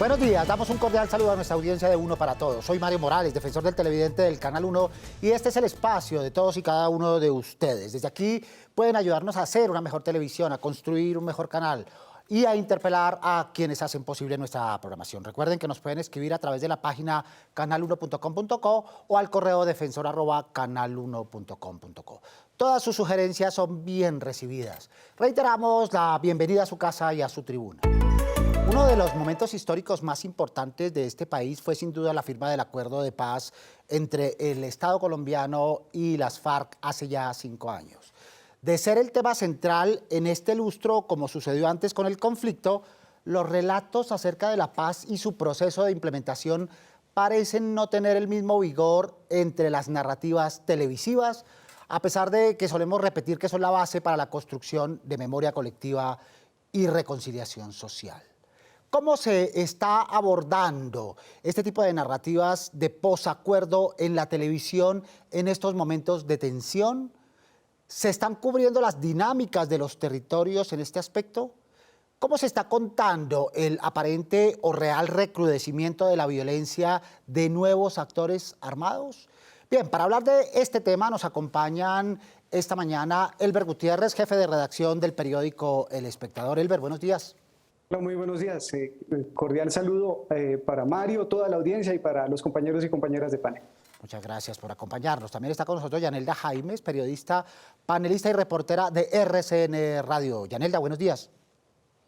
Buenos días, damos un cordial saludo a nuestra audiencia de Uno para Todos. Soy Mario Morales, defensor del televidente del Canal 1, y este es el espacio de todos y cada uno de ustedes. Desde aquí pueden ayudarnos a hacer una mejor televisión, a construir un mejor canal y a interpelar a quienes hacen posible nuestra programación. Recuerden que nos pueden escribir a través de la página canal1.com.co o al correo defensor@canal1.com.co. Todas sus sugerencias son bien recibidas. Reiteramos la bienvenida a su casa y a su tribuna. Uno de los momentos históricos más importantes de este país fue sin duda la firma del acuerdo de paz entre el Estado colombiano y las FARC hace ya 5 años. De ser el tema central en este lustro, como sucedió antes con el conflicto, los relatos acerca de la paz y su proceso de implementación parecen no tener el mismo vigor entre las narrativas televisivas, a pesar de que solemos repetir que son la base para la construcción de memoria colectiva y reconciliación social. ¿Cómo se está abordando este tipo de narrativas de posacuerdo en la televisión en estos momentos de tensión? ¿Se están cubriendo las dinámicas de los territorios en este aspecto? ¿Cómo se está contando el aparente o real recrudecimiento de la violencia de nuevos actores armados? Bien, para hablar de este tema nos acompañan esta mañana Elber Gutiérrez, jefe de redacción del periódico El Espectador. Elber, buenos días. Hola, muy buenos días. Cordial saludo para Mario, toda la audiencia y para los compañeros y compañeras de panel. Muchas gracias por acompañarnos. También está con nosotros Yanelda Jaimes, periodista, panelista y reportera de RCN Radio. Yanelda, buenos días.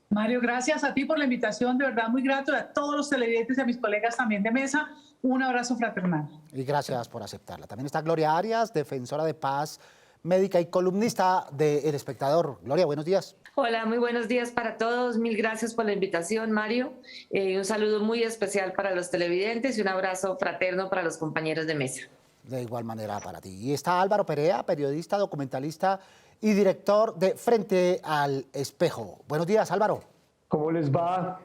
Mario, gracias a ti por la invitación, de verdad muy grato, a todos los televidentes y a mis colegas también de mesa, un abrazo fraternal. Y gracias por aceptarla. También está Gloria Arias, defensora de paz, médica y columnista de El Espectador. Gloria, buenos días. Hola, muy buenos días para todos. Mil gracias por la invitación, Mario. Un saludo muy especial para los televidentes y un abrazo fraterno para los compañeros de mesa. De igual manera para ti. Y está Álvaro Perea, periodista, documentalista y director de Frente al Espejo. Buenos días, Álvaro. ¿Cómo les va?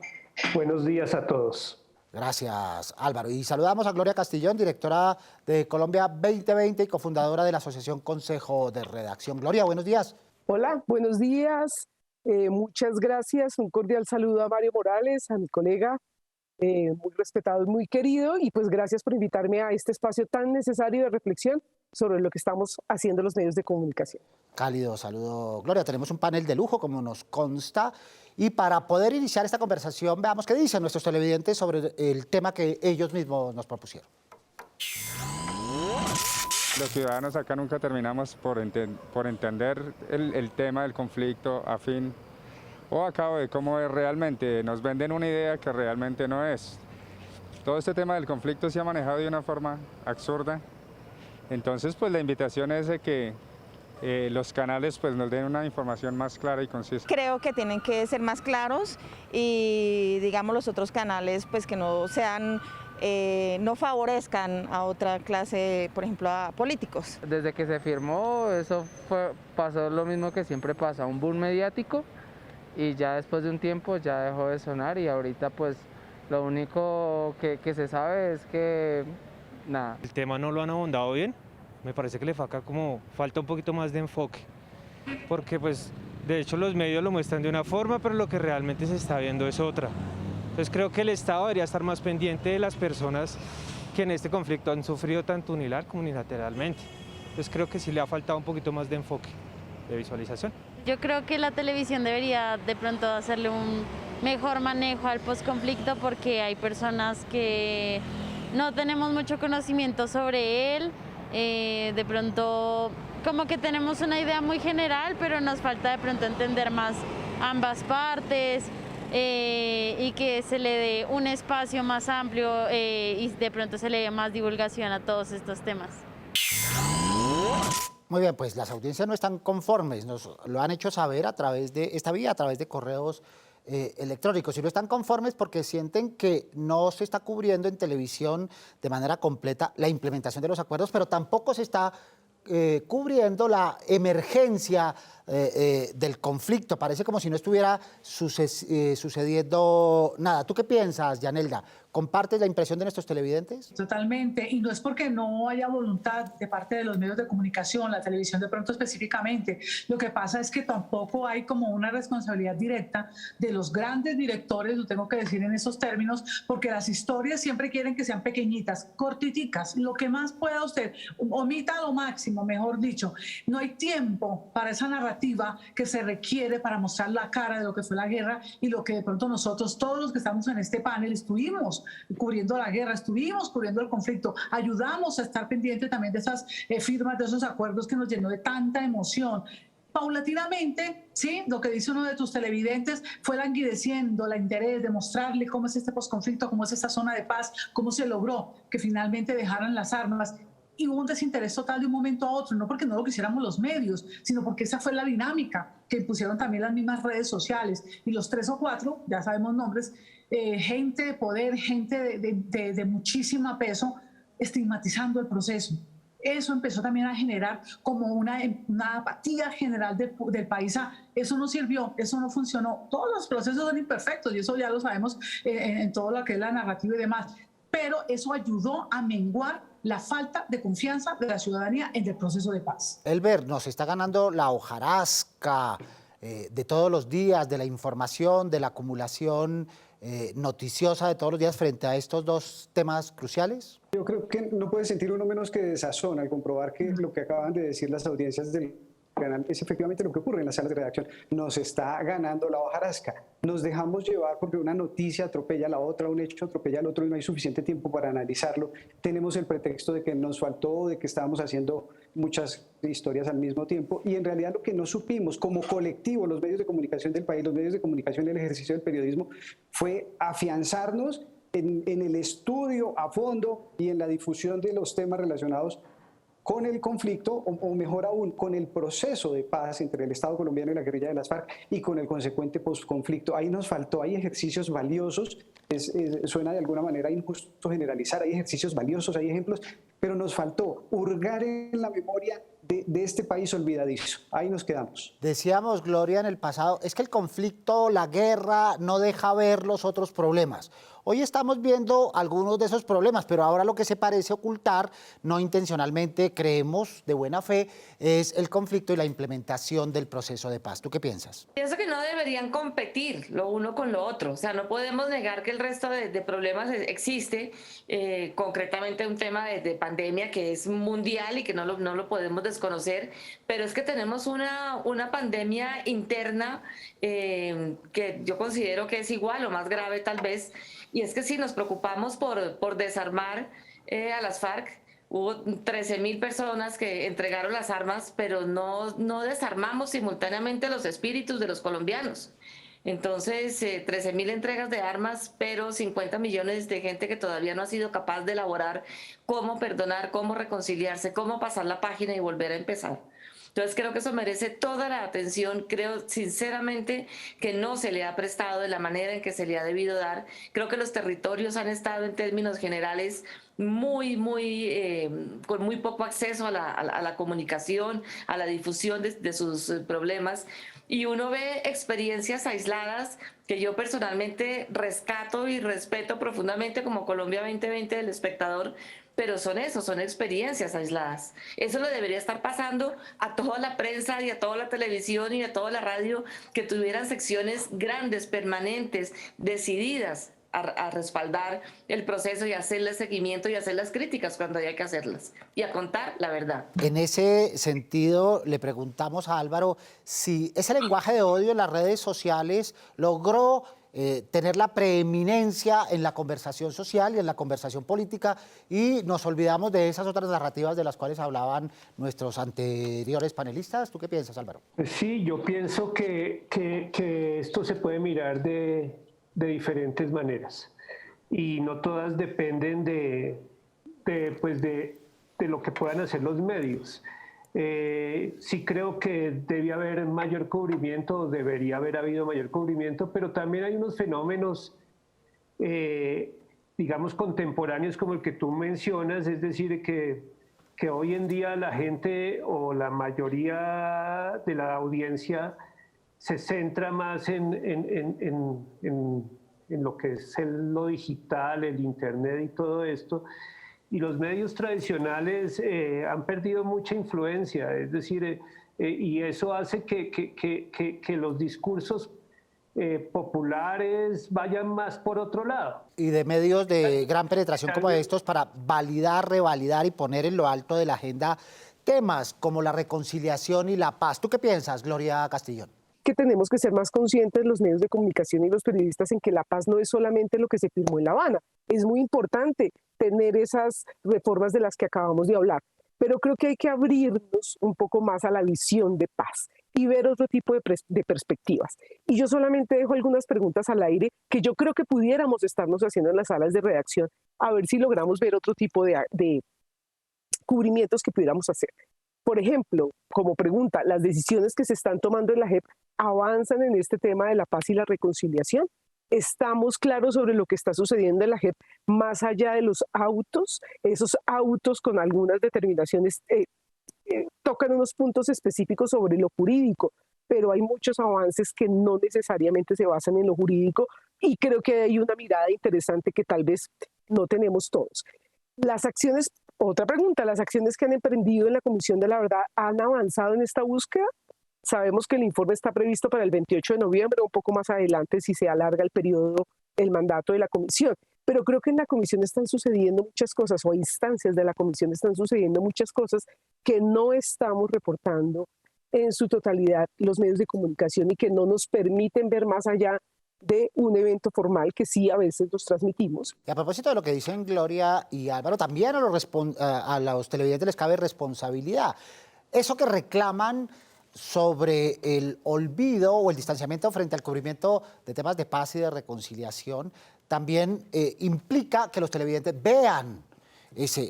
Buenos días a todos. Gracias, Álvaro. Y saludamos a Gloria Castillón, directora de Colombia 2020 y cofundadora de la Asociación Consejo de Redacción. Gloria, buenos días. Hola, buenos días. Muchas gracias. Un cordial saludo a Mario Morales, a mi colega, muy respetado y muy querido. Y pues gracias por invitarme a este espacio tan necesario de reflexión sobre lo que estamos haciendo los medios de comunicación. Cálido saludo, Gloria. Tenemos un panel de lujo, como nos consta. Y para poder iniciar esta conversación, veamos qué dicen nuestros televidentes sobre el tema que ellos mismos nos propusieron. Los ciudadanos acá nunca terminamos por entender el tema del conflicto a fin o a cabo de cómo es realmente. Nos venden una idea que realmente no es. Todo este tema del conflicto se ha manejado de una forma absurda. Entonces, pues la invitación es de que los canales pues, nos den una información más clara y concisa. Creo que tienen que ser más claros y, digamos, los otros canales pues que no sean... no favorezcan a otra clase, por ejemplo, a políticos. Desde que se firmó, eso pasó lo mismo que siempre pasa, un boom mediático, y ya después de un tiempo ya dejó de sonar, y ahorita pues lo único que se sabe es que nada. El tema no lo han abordado bien, me parece que le falta un poquito más de enfoque, porque pues de hecho los medios lo muestran de una forma, pero lo que realmente se está viendo es otra. Entonces creo que el Estado debería estar más pendiente de las personas que en este conflicto han sufrido tanto unilateral como unilateralmente. Entonces creo que sí le ha faltado un poquito más de enfoque, de visualización. Yo creo que la televisión debería de pronto hacerle un mejor manejo al posconflicto, porque hay personas que no tenemos mucho conocimiento sobre él. De pronto como que tenemos una idea muy general, pero nos falta de pronto entender más ambas partes. Y que se le dé un espacio más amplio y de pronto se le dé más divulgación a todos estos temas. Muy bien, pues las audiencias no están conformes, nos lo han hecho saber a través de esta vía, a través de correos electrónicos, y no están conformes porque sienten que no se está cubriendo en televisión de manera completa la implementación de los acuerdos, pero tampoco se está cubriendo la emergencia del conflicto. Parece como si no estuviera sucediendo nada. ¿Tú qué piensas, Yanelda? ¿Compartes la impresión de nuestros televidentes? Totalmente, y no es porque no haya voluntad de parte de los medios de comunicación, la televisión de pronto específicamente. Lo que pasa es que tampoco hay como una responsabilidad directa de los grandes directores, lo tengo que decir en esos términos, porque las historias siempre quieren que sean pequeñitas, cortiticas, lo que más pueda usted, omita lo máximo, mejor dicho. No hay tiempo para esa narrativa que se requiere para mostrar la cara de lo que fue la guerra y lo que de pronto nosotros, todos los que estamos en este panel, estuvimos cubriendo la guerra, estuvimos cubriendo el conflicto, ayudamos a estar pendiente también de esas firmas, de esos acuerdos que nos llenó de tanta emoción. Paulatinamente, sí, lo que dice uno de tus televidentes fue languideciendo el interés de mostrarle cómo es este posconflicto, cómo es esta zona de paz, cómo se logró que finalmente dejaran las armas. Y hubo un desinterés total de un momento a otro, no porque no lo quisiéramos los medios, sino porque esa fue la dinámica que impusieron también las mismas redes sociales. Y los 3 o 4, ya sabemos nombres, gente de poder, gente de muchísimo peso, estigmatizando el proceso. Eso empezó también a generar como una apatía general del país. Eso no sirvió, eso no funcionó. Todos los procesos son imperfectos y eso ya lo sabemos en todo lo que es la narrativa y demás. Pero eso ayudó a menguar la falta de confianza de la ciudadanía en el proceso de paz. Elber, nos está ganando la hojarasca de todos los días, de la información, de la acumulación noticiosa de todos los días frente a estos dos temas cruciales. Yo creo que no puede sentir uno menos que desazón al comprobar que lo que acaban de decir las audiencias del canal es efectivamente lo que ocurre en las salas de redacción. Nos está ganando la hojarasca. Nos dejamos llevar porque una noticia atropella a la otra, un hecho atropella al otro y no hay suficiente tiempo para analizarlo. Tenemos el pretexto de que nos faltó, de que estábamos haciendo muchas historias al mismo tiempo y en realidad lo que no supimos como colectivo, los medios de comunicación del país, los medios de comunicación y el ejercicio del periodismo, fue afianzarnos en el estudio a fondo y en la difusión de los temas relacionados con el conflicto, o mejor aún, con el proceso de paz entre el Estado colombiano y la guerrilla de las FARC y con el consecuente posconflicto. Ahí nos faltó, hay ejercicios valiosos, suena de alguna manera injusto generalizar, hay ejercicios valiosos, hay ejemplos, pero nos faltó hurgar en la memoria de este país olvidadizo. Ahí nos quedamos. Decíamos, Gloria, en el pasado, es que el conflicto, la guerra, no deja ver los otros problemas. Hoy estamos viendo algunos de esos problemas, pero ahora lo que se parece ocultar, no intencionalmente, creemos de buena fe, es el conflicto y la implementación del proceso de paz. ¿Tú qué piensas? Pienso que no deberían competir lo uno con lo otro. O sea, no podemos negar que el resto de problemas existe, concretamente un tema de pandemia que es mundial y que no lo podemos desconocer, pero es que tenemos una pandemia interna que yo considero que es igual o más grave tal vez. Y es que si nos preocupamos por desarmar a las FARC, hubo 13.000 personas que entregaron las armas, pero no desarmamos simultáneamente los espíritus de los colombianos. Entonces, 13.000 entregas de armas, pero 50 millones de gente que todavía no ha sido capaz de elaborar cómo perdonar, cómo reconciliarse, cómo pasar la página y volver a empezar. Entonces creo que eso merece toda la atención, creo sinceramente que no se le ha prestado de la manera en que se le ha debido dar. Creo que los territorios han estado en términos generales con muy poco acceso a la comunicación, a la difusión de sus problemas. Y uno ve experiencias aisladas que yo personalmente rescato y respeto profundamente como Colombia 2020 del Espectador, pero son experiencias aisladas. Eso le debería estar pasando a toda la prensa y a toda la televisión y a toda la radio, que tuvieran secciones grandes, permanentes, decididas a respaldar el proceso y hacerle seguimiento y hacer las críticas cuando haya que hacerlas y a contar la verdad. En ese sentido, le preguntamos a Álvaro si ese lenguaje de odio en las redes sociales logró tener la preeminencia en la conversación social y en la conversación política, y nos olvidamos de esas otras narrativas de las cuales hablaban nuestros anteriores panelistas. ¿Tú qué piensas, Álvaro? Sí, yo pienso que esto se puede mirar de diferentes maneras y no todas dependen de lo que puedan hacer los medios. Sí creo que debe haber mayor cubrimiento, debería haber habido mayor cubrimiento, pero también hay unos fenómenos, digamos, contemporáneos como el que tú mencionas, es decir, que que hoy en día la gente o la mayoría de la audiencia se centra más en lo que es lo digital, el internet y todo esto, y los medios tradicionales han perdido mucha influencia, es decir, y eso hace que los discursos populares vayan más por otro lado. Y de medios de gran penetración como estos para validar, revalidar y poner en lo alto de la agenda temas como la reconciliación y la paz. ¿Tú qué piensas, Gloria Castillón? Que tenemos que ser más conscientes los medios de comunicación y los periodistas en que la paz no es solamente lo que se firmó en La Habana. Es muy importante tener esas reformas de las que acabamos de hablar, pero creo que hay que abrirnos un poco más a la visión de paz y ver otro tipo de perspectivas. Y yo solamente dejo algunas preguntas al aire que yo creo que pudiéramos estarnos haciendo en las salas de redacción, a ver si logramos ver otro tipo de cubrimientos que pudiéramos hacer. Por ejemplo, como pregunta, ¿las decisiones que se están tomando en la JEP avanzan en este tema de la paz y la reconciliación? ¿Estamos claros sobre lo que está sucediendo en la JEP más allá de los autos? Esos autos con algunas determinaciones tocan unos puntos específicos sobre lo jurídico, pero hay muchos avances que no necesariamente se basan en lo jurídico y creo que hay una mirada interesante que tal vez no tenemos todos. Las acciones, otra pregunta, ¿las acciones que han emprendido en la Comisión de la Verdad han avanzado en esta búsqueda? Sabemos que el informe está previsto para el 28 de noviembre, un poco más adelante si se alarga el periodo, el mandato de la comisión. Pero creo que en la comisión están sucediendo muchas cosas, o a instancias de la comisión están sucediendo muchas cosas que no estamos reportando en su totalidad los medios de comunicación y que no nos permiten ver más allá de un evento formal que sí a veces los transmitimos. Y a propósito de lo que dicen Gloria y Álvaro, también a los televidentes les cabe responsabilidad. Eso que reclaman sobre el olvido o el distanciamiento frente al cubrimiento de temas de paz y de reconciliación también implica que los televidentes vean,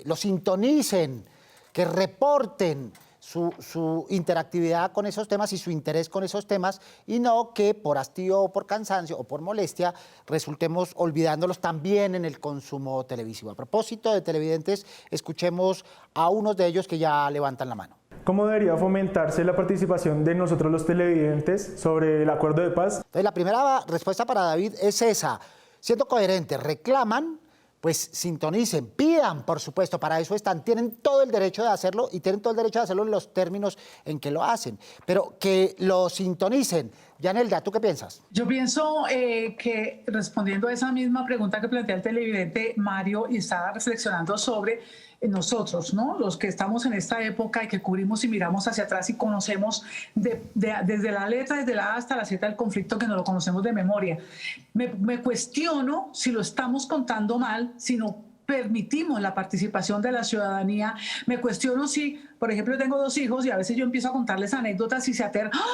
lo sintonicen, que reporten su interactividad con esos temas y su interés con esos temas, y no que por hastío o por cansancio o por molestia resultemos olvidándolos también en el consumo televisivo. A propósito de televidentes, escuchemos a unos de ellos que ya levantan la mano. ¿Cómo debería fomentarse la participación de nosotros los televidentes sobre el acuerdo de paz? Entonces, la primera respuesta para David es esa. Siendo coherentes, reclaman, pues sintonicen, pidan, por supuesto, para eso están. Tienen todo el derecho de hacerlo y tienen todo el derecho de hacerlo en los términos en que lo hacen. Pero que lo sintonicen. Yanelda, ¿tú qué piensas? Yo pienso que respondiendo a esa misma pregunta que plantea el televidente Mario y estaba reflexionando sobre nosotros, ¿no? Los que estamos en esta época y que cubrimos y miramos hacia atrás y conocemos desde la letra, desde la A hasta la Z del conflicto, que no lo conocemos de memoria. Me cuestiono si lo estamos contando mal, si no permitimos la participación de la ciudadanía. Me cuestiono si, por ejemplo, yo tengo 2 hijos y a veces yo empiezo a contarles anécdotas y se aterran. ¡Ah!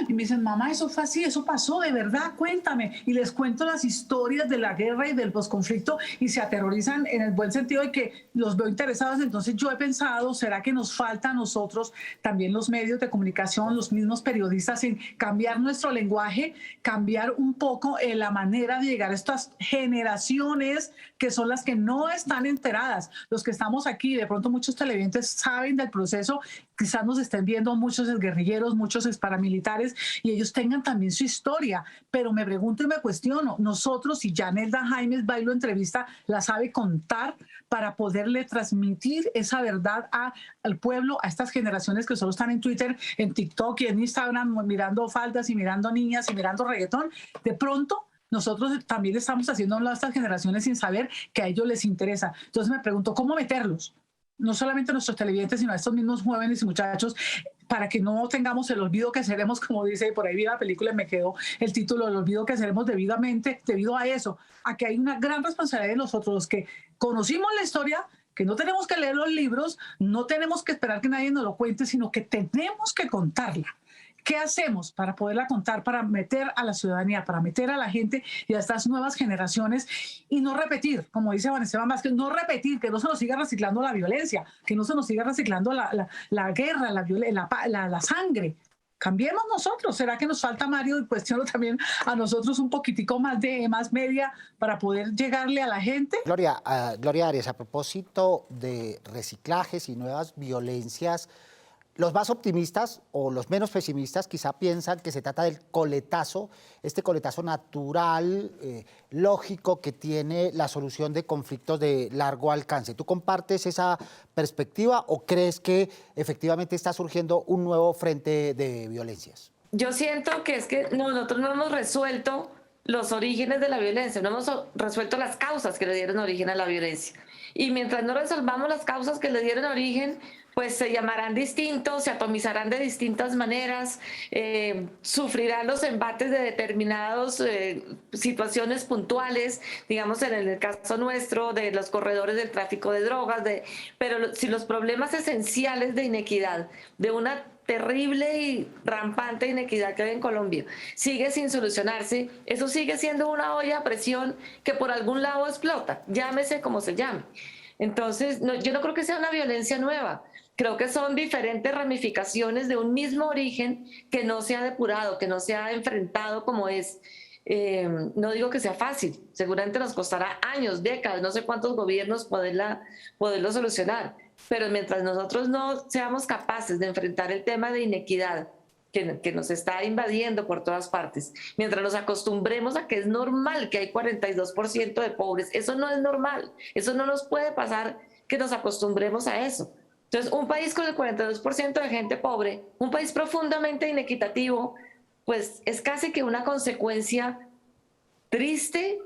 Y me dicen, mamá, eso fue así, eso pasó, de verdad, cuéntame. Y les cuento las historias de la guerra y del posconflicto y se aterrorizan en el buen sentido de que los veo interesados. Entonces yo he pensado, ¿será que nos falta a nosotros, también los medios de comunicación, los mismos periodistas, en cambiar nuestro lenguaje, cambiar un poco la manera de llegar a estas generaciones que son las que no están enteradas? Los que estamos aquí, de pronto muchos televidentes saben del proceso, quizás nos estén viendo muchos exguerrilleros, muchos exparamilitares, y ellos tengan también su historia, pero me pregunto y me cuestiono, nosotros, si Yanelda Jaimes va y lo entrevista, la sabe contar para poderle transmitir esa verdad al pueblo, a estas generaciones que solo están en Twitter, en TikTok y en Instagram mirando faldas y mirando niñas y mirando reggaetón. De pronto nosotros también estamos haciendo a estas generaciones sin saber que a ellos les interesa. Entonces me pregunto, ¿cómo meterlos? No solamente a nuestros televidentes, sino a estos mismos jóvenes y muchachos, para que no tengamos el olvido que seremos, como dice por ahí vi la película y me quedó el título, el olvido que seremos debido a eso, a que hay una gran responsabilidad de nosotros, los que conocimos la historia, que no tenemos que leer los libros, no tenemos que esperar que nadie nos lo cuente, sino que tenemos que contarla. ¿Qué hacemos para poderla contar, para meter a la ciudadanía, para meter a la gente y a estas nuevas generaciones y no repetir, como dice Juan Esteban Vázquez, no repetir, que no se nos siga reciclando la violencia, que no se nos siga reciclando la guerra, la sangre? Cambiemos nosotros. ¿Será que nos falta, Mario, y cuestiono también a nosotros un poquitico más de más media para poder llegarle a la gente? Gloria, Gloria Arias, a propósito de reciclajes y nuevas violencias, los más optimistas o los menos pesimistas quizá piensan que se trata del coletazo, este coletazo natural, lógico que tiene la solución de conflictos de largo alcance. ¿Tú compartes esa perspectiva o crees que efectivamente está surgiendo un nuevo frente de violencias? Yo siento que es que nosotros no hemos resuelto los orígenes de la violencia, no hemos resuelto las causas que le dieron origen a la violencia. Y mientras no resolvamos las causas que le dieron origen, pues se llamarán distintos, se atomizarán de distintas maneras, sufrirán los embates de determinadas situaciones puntuales, digamos en el caso nuestro de los corredores del tráfico de drogas, pero si los problemas esenciales de inequidad, de una terrible y rampante inequidad que hay en Colombia, sigue sin solucionarse, eso sigue siendo una olla a presión que por algún lado explota, llámese como se llame. Entonces, yo no creo que sea una violencia nueva. Creo que son diferentes ramificaciones de un mismo origen que no se ha depurado, que no se ha enfrentado como es. No digo que sea fácil, seguramente nos costará años, décadas, no sé cuántos gobiernos poderlo solucionar, pero mientras nosotros no seamos capaces de enfrentar el tema de inequidad que nos está invadiendo por todas partes, mientras nos acostumbremos a que es normal que hay 42% de pobres, eso no es normal, eso no nos puede pasar que nos acostumbremos a eso. Entonces, un país con el 42% de gente pobre, un país profundamente inequitativo, pues es casi que una consecuencia triste,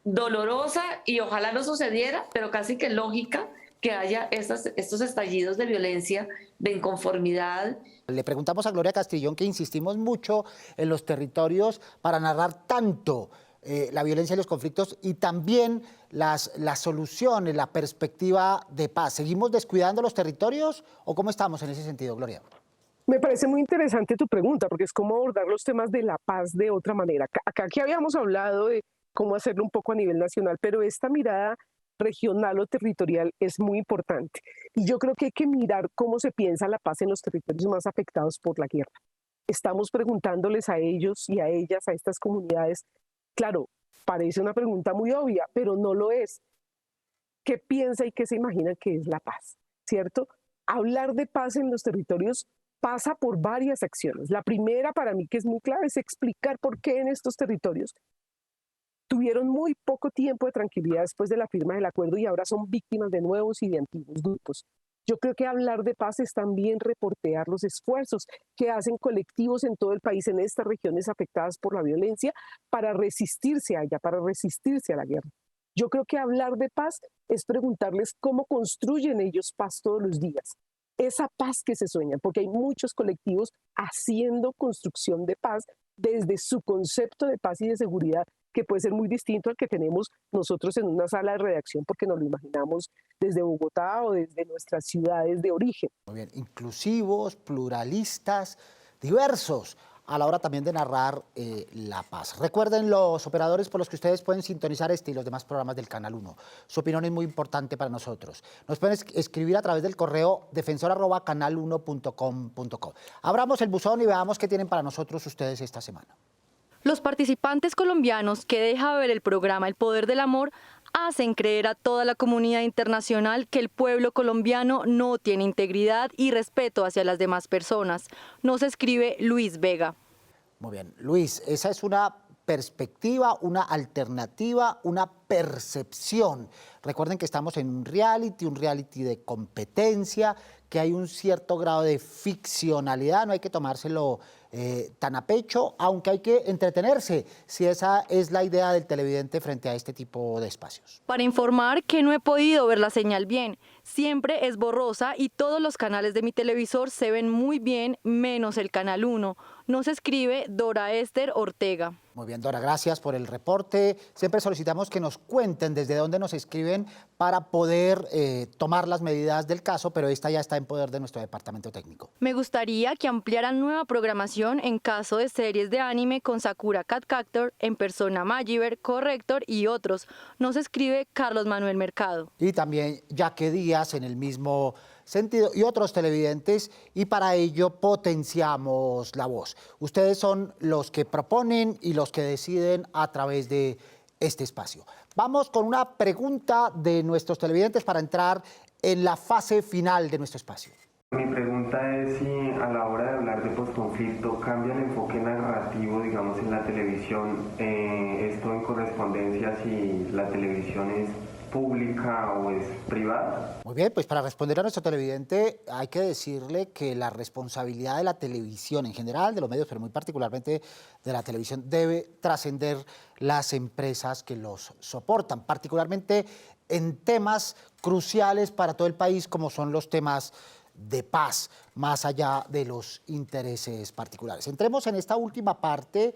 dolorosa y ojalá no sucediera, pero casi que lógica que haya estos estallidos de violencia, de inconformidad. Le preguntamos a Gloria Castrillón, que insistimos mucho en los territorios para narrar tanto la violencia y los conflictos y también las soluciones, la perspectiva de paz. ¿Seguimos descuidando los territorios o cómo estamos en ese sentido, Gloria? Me parece muy interesante tu pregunta, porque es cómo abordar los temas de la paz de otra manera. Acá aquí habíamos hablado de cómo hacerlo un poco a nivel nacional, pero esta mirada regional o territorial es muy importante. Y yo creo que hay que mirar cómo se piensa la paz en los territorios más afectados por la guerra. Estamos preguntándoles a ellos y a ellas, a estas comunidades. Claro, parece una pregunta muy obvia, pero no lo es. ¿Qué piensa y qué se imagina que es la paz? ¿Cierto? Hablar de paz en los territorios pasa por varias acciones. La primera, para mí, que es muy clara, es explicar por qué en estos territorios tuvieron muy poco tiempo de tranquilidad después de la firma del acuerdo y ahora son víctimas de nuevos y de antiguos grupos. Yo creo que hablar de paz es también reportear los esfuerzos que hacen colectivos en todo el país, en estas regiones afectadas por la violencia, para resistirse a ella, para resistirse a la guerra. Yo creo que hablar de paz es preguntarles cómo construyen ellos paz todos los días. Esa paz que se sueña, porque hay muchos colectivos haciendo construcción de paz desde su concepto de paz y de seguridad, que puede ser muy distinto al que tenemos nosotros en una sala de redacción, porque nos lo imaginamos desde Bogotá o desde nuestras ciudades de origen. Muy bien, inclusivos, pluralistas, diversos, a la hora también de narrar la paz. Recuerden los operadores por los que ustedes pueden sintonizar este y los demás programas del Canal 1. Su opinión es muy importante para nosotros. Nos pueden escribir a través del correo defensor@canal1.com.co. Abramos el buzón y veamos qué tienen para nosotros ustedes esta semana. Los participantes colombianos que deja ver el programa El Poder del Amor hacen creer a toda la comunidad internacional que el pueblo colombiano no tiene integridad y respeto hacia las demás personas. Nos escribe Luis Vega. Muy bien, Luis, esa es una perspectiva, una alternativa, una percepción. Recuerden que estamos en un reality de competencia, que hay un cierto grado de ficcionalidad, no hay que tomárselo tan a pecho, aunque hay que entretenerse, si esa es la idea del televidente frente a este tipo de espacios. Para informar que no he podido ver la señal bien, siempre es borrosa y todos los canales de mi televisor se ven muy bien, menos el Canal 1. Nos escribe Dora Esther Ortega. Muy bien, Dora, gracias por el reporte. Siempre solicitamos que nos cuenten desde dónde nos escriben para poder tomar las medidas del caso, pero esta ya está en poder de nuestro departamento técnico. Me gustaría que ampliaran nueva programación en caso de series de anime con Sakura Card Captor, En Persona Magiver, Corrector y otros. Nos escribe Carlos Manuel Mercado. Y también Yaque Díaz en el mismo sentido y otros televidentes, y para ello potenciamos la voz. Ustedes son los que proponen y los que deciden a través de este espacio. Vamos con una pregunta de nuestros televidentes para entrar en la fase final de nuestro espacio. Mi pregunta es si a la hora de hablar de posconflicto cambia el enfoque narrativo, digamos, en la televisión, esto en correspondencia si la televisión es pública o es privada. Muy bien, pues para responder a nuestro televidente hay que decirle que la responsabilidad de la televisión en general, de los medios, pero muy particularmente de la televisión, debe trascender las empresas que los soportan, particularmente en temas cruciales para todo el país como son los temas de paz, más allá de los intereses particulares. Entremos en esta última parte,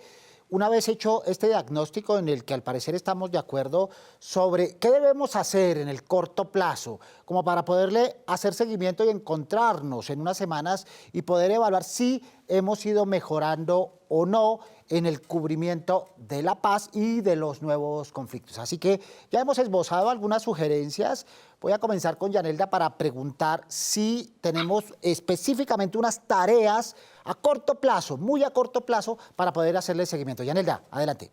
una vez hecho este diagnóstico en el que al parecer estamos de acuerdo sobre qué debemos hacer en el corto plazo, como para poderle hacer seguimiento y encontrarnos en unas semanas y poder evaluar si hemos ido mejorando o no en el cubrimiento de la paz y de los nuevos conflictos. Así que ya hemos esbozado algunas sugerencias. Voy a comenzar con Yanelda para preguntar si tenemos específicamente unas tareas a corto plazo, muy a corto plazo, para poder hacerle seguimiento. Yanelda, adelante.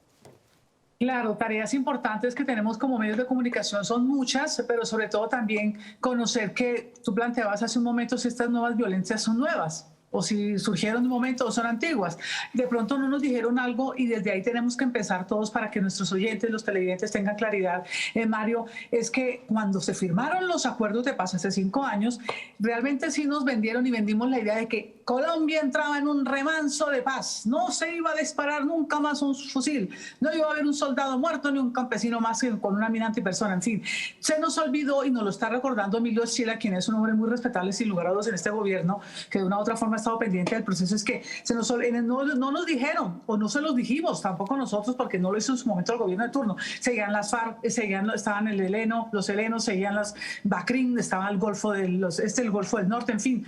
Claro, tareas importantes que tenemos como medios de comunicación son muchas, pero sobre todo también conocer que tú planteabas hace un momento si estas nuevas violencias son nuevas, o si surgieron de un momento o son antiguas. De pronto no nos dijeron algo y desde ahí tenemos que empezar todos para que nuestros oyentes, los televidentes tengan claridad. Mario, es que cuando se firmaron los acuerdos de paz hace 5 años, realmente sí nos vendieron y vendimos la idea de que Colombia entraba en un remanso de paz. No se iba a disparar nunca más un fusil, no iba a haber un soldado muerto ni un campesino más con una mina antipersona. En fin, se nos olvidó y nos lo está recordando Emilio Eschila, quien es un hombre muy respetable sin lugar a dudas en este gobierno, que de una u otra forma ha estado pendiente del proceso. Es que no nos dijeron, o no se los dijimos, tampoco nosotros, porque no lo hizo en su momento el gobierno de turno. Seguían las FARC, estaban el Heleno, los helenos, seguían las Bacrim, estaba el Golfo el Golfo del Norte, en fin.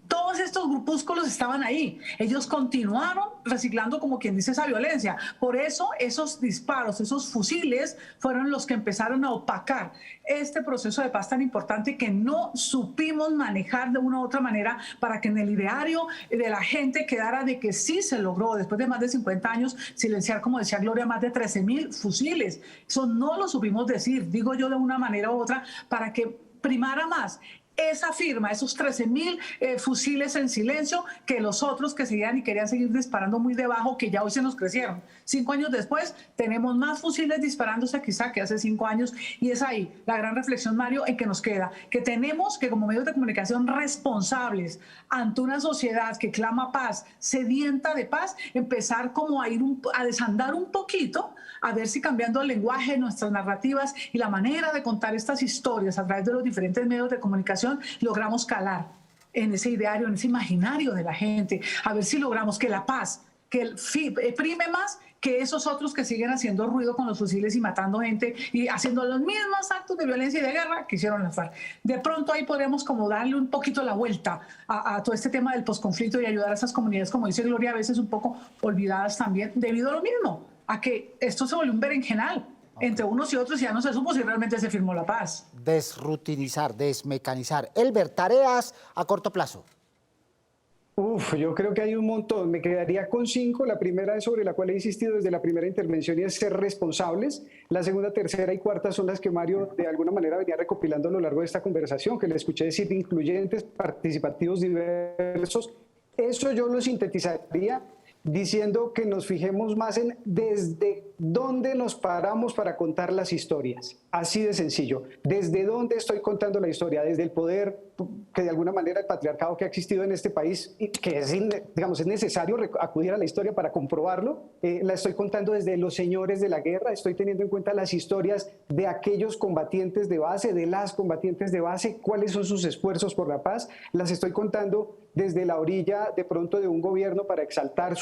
Todos estos grupúsculos estaban ahí. Ellos continuaron reciclando, como quien dice, esa violencia. Por eso esos disparos, esos fusiles, fueron los que empezaron a opacar este proceso de paz tan importante que no supimos manejar de una u otra manera para que en el ideario de la gente quedara de que sí se logró, después de más de 50 años, silenciar, como decía Gloria, más de 13.000 fusiles. Eso no lo supimos decir, digo yo, de una manera u otra, para que primara más esa firma, esos 13.000 fusiles en silencio, que los otros que seguían y querían seguir disparando muy debajo, que ya hoy se nos crecieron. 5 años después tenemos más fusiles disparándose quizá que hace 5 años, y es ahí la gran reflexión, Mario, en que nos queda, que tenemos que como medios de comunicación responsables ante una sociedad que clama paz, sedienta de paz, empezar como a desandar un poquito, a ver si cambiando el lenguaje, nuestras narrativas y la manera de contar estas historias a través de los diferentes medios de comunicación, logramos calar en ese ideario, en ese imaginario de la gente, a ver si logramos que la paz, que prime más que esos otros que siguen haciendo ruido con los fusiles y matando gente y haciendo los mismos actos de violencia y de guerra que hicieron las FARC. De pronto ahí podríamos como darle un poquito la vuelta a todo este tema del posconflicto y ayudar a esas comunidades, como dice Gloria, a veces un poco olvidadas también, debido a lo mismo, a que esto se volvió un berenjenal entre unos y otros, y ya no se supo si realmente se firmó la paz. Desrutinizar, desmecanizar. Elber, tareas a corto plazo. Yo creo que hay un montón. Me quedaría con 5. La primera es sobre la cual he insistido desde la primera intervención y es ser responsables. La segunda, tercera y cuarta son las que Mario de alguna manera venía recopilando a lo largo de esta conversación, que le escuché decir incluyentes, participativos, diversos. Eso yo lo sintetizaría diciendo que nos fijemos más en desde dónde nos paramos para contar las historias. Así de sencillo. ¿Desde dónde estoy contando la historia? Desde el poder que de alguna manera el patriarcado que ha existido en este país, y que es, digamos, es necesario acudir a la historia para comprobarlo. La estoy contando desde los señores de la guerra, estoy teniendo en cuenta las historias de aquellos combatientes de base, de las combatientes de base, cuáles son sus esfuerzos por la paz. Las estoy contando desde la orilla de pronto de un gobierno para exaltar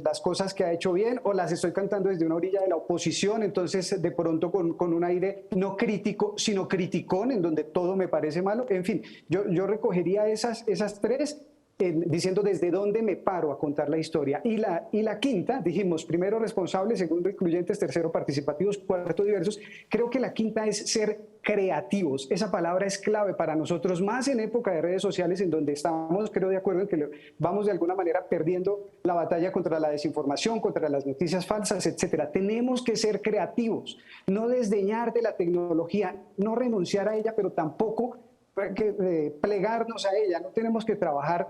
las cosas que ha hecho bien, o las estoy cantando desde una orilla de la oposición, entonces de pronto con un aire no crítico, sino criticón, en donde todo me parece malo. En fin, yo recogería esas 3 diciendo desde dónde me paro a contar la historia. Y la quinta, dijimos, primero responsables, segundo incluyentes, tercero participativos, cuarto diversos. Creo que la quinta es ser creativos. Esa palabra es clave para nosotros, más en época de redes sociales, en donde estamos, creo, de acuerdo en que vamos de alguna manera perdiendo la batalla contra la desinformación, contra las noticias falsas, etcétera. Tenemos que ser creativos, no desdeñar de la tecnología, no renunciar a ella, pero tampoco plegarnos a ella. No tenemos que trabajar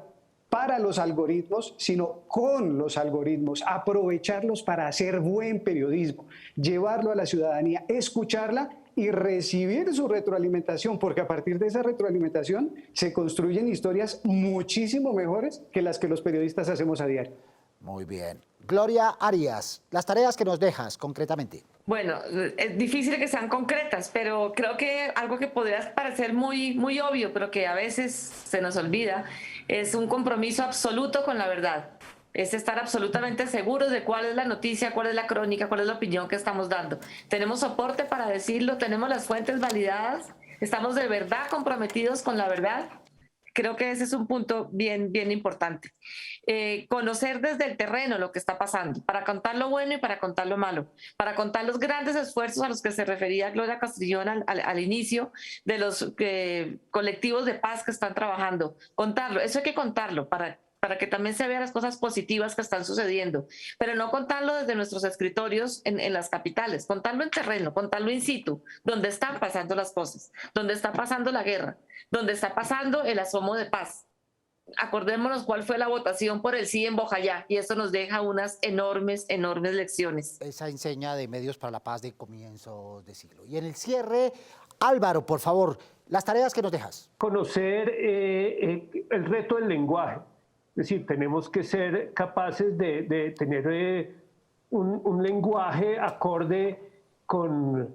para los algoritmos, sino con los algoritmos, aprovecharlos para hacer buen periodismo, llevarlo a la ciudadanía, escucharla y recibir su retroalimentación, porque a partir de esa retroalimentación se construyen historias muchísimo mejores que las que los periodistas hacemos a diario. Muy bien. Gloria Arias, las tareas que nos dejas concretamente. Bueno, es difícil que sean concretas, pero creo que algo que podría parecer muy obvio, pero que a veces se nos olvida, es un compromiso absoluto con la verdad. Es estar absolutamente seguros de cuál es la noticia, cuál es la crónica, cuál es la opinión que estamos dando. Tenemos soporte para decirlo, tenemos las fuentes validadas, estamos de verdad comprometidos con la verdad. Creo que ese es un punto bien importante. Conocer desde el terreno lo que está pasando, para contar lo bueno y para contar lo malo, para contar los grandes esfuerzos a los que se refería Gloria Castrillón al inicio, de los colectivos de paz que están trabajando. Contarlo, eso hay que contarlo para que también se vean las cosas positivas que están sucediendo, pero no contarlo desde nuestros escritorios en las capitales, contarlo en terreno, contarlo in situ, donde están pasando las cosas, donde está pasando la guerra, donde está pasando el asomo de paz. Acordémonos cuál fue la votación por el sí en Bojayá, y eso nos deja unas enormes lecciones. Esa enseña de Medios para la Paz de comienzos de siglo. Y en el cierre, Álvaro, por favor, las tareas que nos dejas. Conocer el reto del lenguaje. Es decir, tenemos que ser capaces de tener un lenguaje acorde con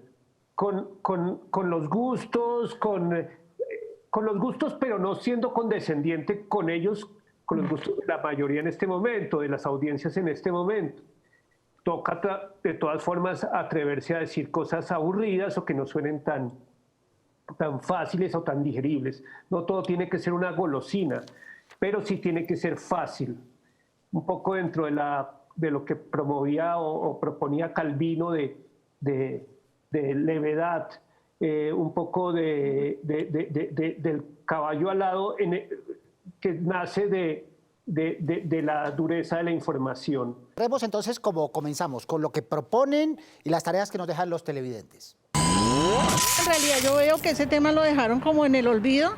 los gustos, con los gustos, pero no siendo condescendiente con ellos, con los gustos de la mayoría en este momento, de las audiencias en este momento. Toca de todas formas atreverse a decir cosas aburridas o que no suenen tan fáciles o tan digeribles. No todo tiene que ser una golosina, pero sí tiene que ser fácil, un poco dentro de lo que promovía o proponía Calvino de levedad, un poco del caballo alado que nace de la dureza de la información. Veremos entonces cómo comenzamos, con lo que proponen y las tareas que nos dejan los televidentes. En realidad yo veo que ese tema lo dejaron como en el olvido.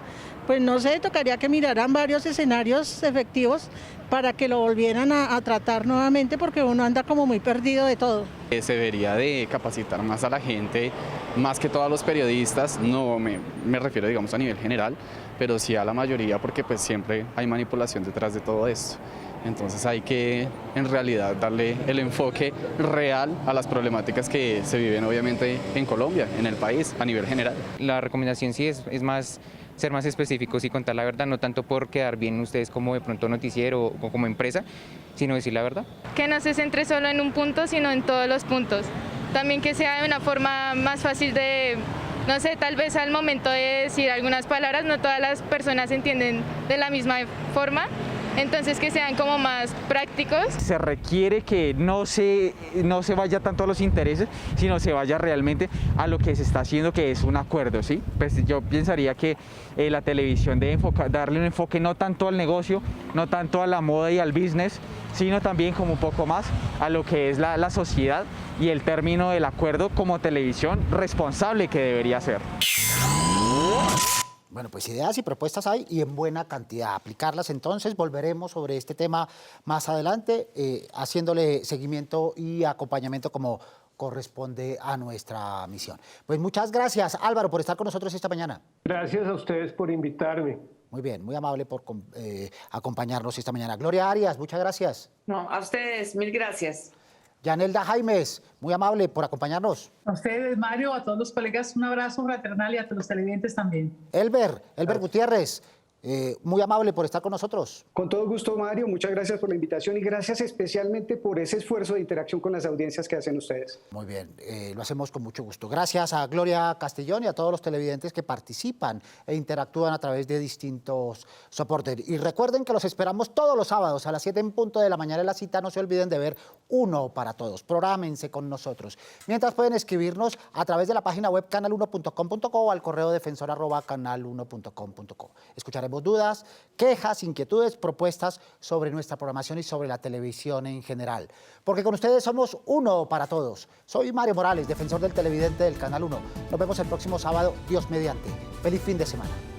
Pues no sé, tocaría que miraran varios escenarios efectivos para que lo volvieran a tratar nuevamente, porque uno anda como muy perdido de todo. Se debería de capacitar más a la gente, más que todos los periodistas, no me refiero digamos a nivel general, pero sí a la mayoría, porque pues siempre hay manipulación detrás de todo esto. Entonces hay que en realidad darle el enfoque real a las problemáticas que se viven obviamente en Colombia, en el país, a nivel general. La recomendación sí es más ser más específicos y contar la verdad, no tanto por quedar bien ustedes como de pronto noticiero o como empresa, sino decir la verdad. Que no se centre solo en un punto, sino en todos los puntos. También que sea de una forma más fácil de, no sé, tal vez al momento de decir algunas palabras, no todas las personas entienden de la misma forma. Entonces que sean como más prácticos. Se requiere que no se vaya tanto a los intereses, sino se vaya realmente a lo que se está haciendo, que es un acuerdo, ¿sí? Pues yo pensaría que la televisión debe darle un enfoque no tanto al negocio, no tanto a la moda y al business, sino también como un poco más a lo que es la sociedad y el término del acuerdo como televisión responsable que debería ser. Bueno, pues ideas y propuestas hay y en buena cantidad. Aplicarlas entonces, volveremos sobre este tema más adelante, haciéndole seguimiento y acompañamiento como corresponde a nuestra misión. Pues muchas gracias, Álvaro, por estar con nosotros esta mañana. Gracias a ustedes por invitarme. Muy bien, muy amable por acompañarnos esta mañana. Gloria Arias, muchas gracias. No, a ustedes, mil gracias. Yanelda Jaimes, muy amable por acompañarnos. A ustedes, Mario, a todos los colegas, un abrazo fraternal y a todos los televidentes también. Elber Gutiérrez, Muy amable por estar con nosotros. Con todo gusto, Mario. Muchas gracias por la invitación y gracias especialmente por ese esfuerzo de interacción con las audiencias que hacen ustedes. Muy bien, lo hacemos con mucho gusto. Gracias a Gloria Castellón y a todos los televidentes que participan e interactúan a través de distintos soportes. Y recuerden que los esperamos todos los sábados a las 7 en punto de la mañana en la cita. No se olviden de ver Uno para Todos. Prográmense con nosotros. Mientras pueden escribirnos a través de la página web canal1.com.co o al correo defensor@canal1.com.co. Escucharemos dudas, quejas, inquietudes, propuestas sobre nuestra programación y sobre la televisión en general. Porque con ustedes somos Uno para Todos. Soy Mario Morales, defensor del televidente del Canal 1. Nos vemos el próximo sábado, Dios mediante. Feliz fin de semana.